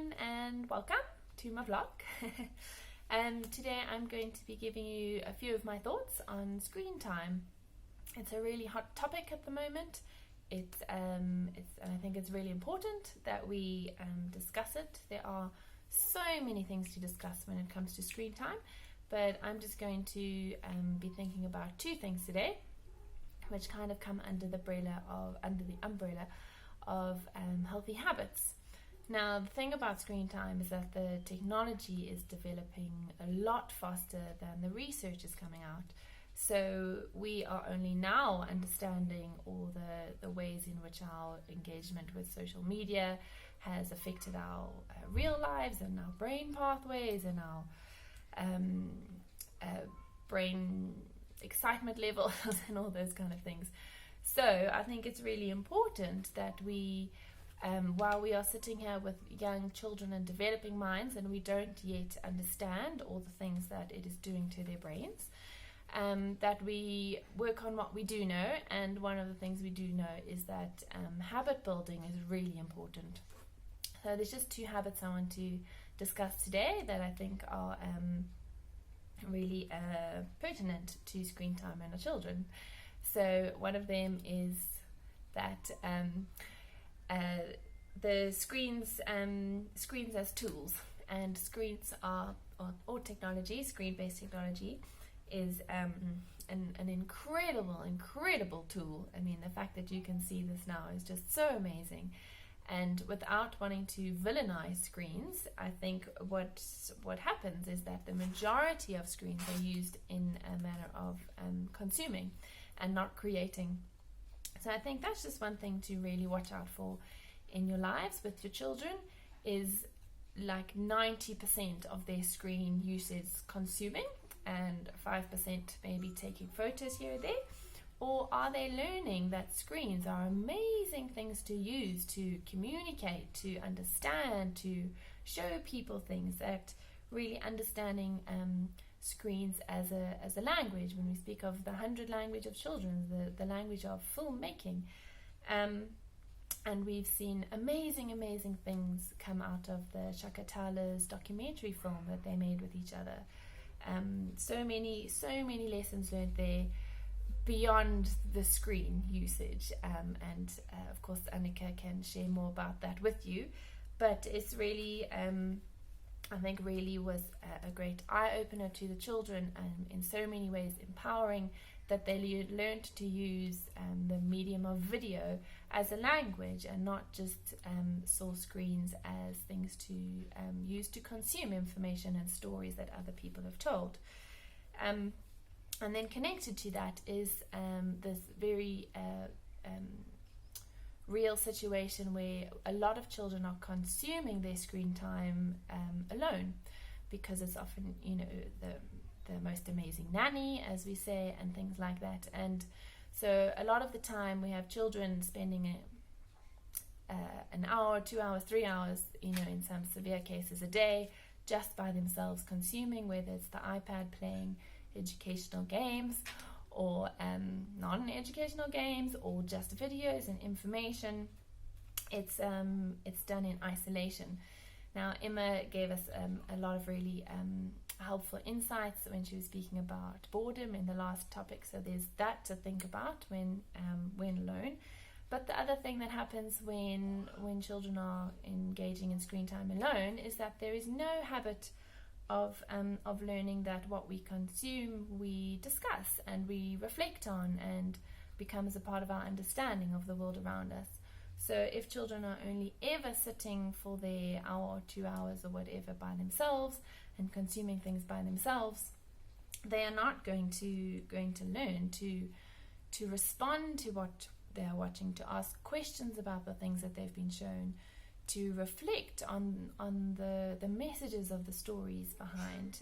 everyone, and welcome to my vlog. Today I'm going to be giving you a few of my thoughts on screen time. It's a really hot topic at the moment. And I think it's really important that we discuss it. There are so many things to discuss when it comes to screen time, but I'm just going to be thinking about two things today, which kind of come under the umbrella of healthy habits. Now, the thing about screen time is that the technology is developing a lot faster than the research is coming out. So we are only now understanding all the ways in which our engagement with social media has affected our real lives and our brain pathways and our brain excitement levels and all those kind of things. So I think it's really important that we, while we are sitting here with young children and developing minds and we don't yet understand all the things that it is doing to their brains, that we work on what we do know. And one of the things we do know is that habit building is really important. So there's just two habits I want to discuss today that I think are really pertinent to screen time and our children. So one of them is that the screens as tools, and screens or technology, screen-based technology is an incredible tool. I mean, the fact that you can see this now is just so amazing. And without wanting to villainize screens, I think what happens is that the majority of screens are used in a manner of consuming and not creating. So I think that's just one thing to really watch out for in your lives with your children, is like 90% of their screen use is consuming and 5% maybe taking photos here or there. Or are they learning that screens are amazing things to use to communicate, to understand, to show people things, that really understanding screens as a language, when we speak of the 100 language of children, the language of filmmaking. And we've seen amazing things come out of the Shakatala's documentary film that they made with each other. So many lessons learned there beyond the screen usage, and of course Annika can share more about that with you, but it's really I think really was a great eye-opener to the children, and in so many ways empowering, that they learned to use the medium of video as a language and not just saw screens as things to use to consume information and stories that other people have told. And then connected to that is this very real situation where a lot of children are consuming their screen time alone, because it's often, the most amazing nanny, as we say, and things like that. And so a lot of the time we have children spending an hour, 2 hours, 3 hours, in some severe cases a day, just by themselves consuming, whether it's the iPad playing educational games or non-educational games or just videos and information. It's done in isolation. Now, Emma gave us a lot of really helpful insights when she was speaking about boredom in the last topic. So there's that to think about when alone. But the other thing that happens when children are engaging in screen time alone is that there is no habit of learning that what we consume we discuss and we reflect on and becomes a part of our understanding of the world around us. So if children are only ever sitting for their hour or 2 hours or whatever by themselves and consuming things by themselves, they are not going to learn to respond to what they are watching, to ask questions about the things that they've been shown, to reflect on the messages of the stories behind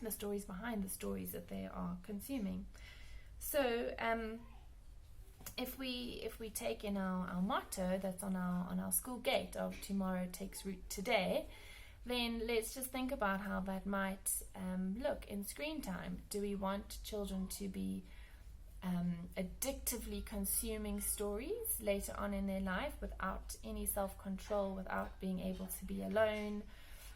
the stories that they are consuming. So if we take in our motto that's on our school gate of tomorrow takes root today, then let's just think about how that might look in screen time. Do we want children to be addictively consuming stories later on in their life without any self-control, without being able to be alone,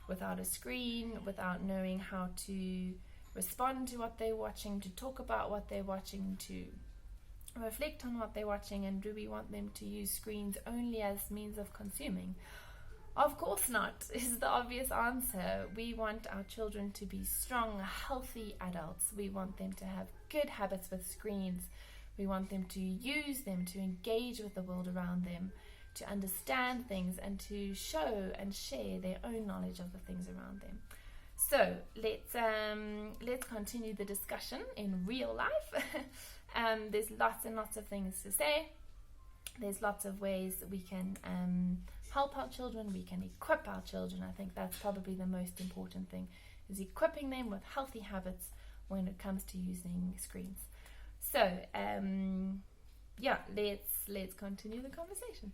without a screen, without knowing how to respond to what they're watching, to talk about what they're watching, to reflect on what they're watching. And do we want them to use screens only as means of consuming? Of course not, is the obvious answer. We want our children to be strong, healthy adults. We want them to have good habits with screens. We want them to use them to engage with the world around them, to understand things, and to show and share their own knowledge of the things around them. So let's continue the discussion in real life. There's lots and lots of things to say. There's lots of ways we can help our children, we can equip our children. I think that's probably the most important thing, is equipping them with healthy habits when it comes to using screens. So let's continue the conversation.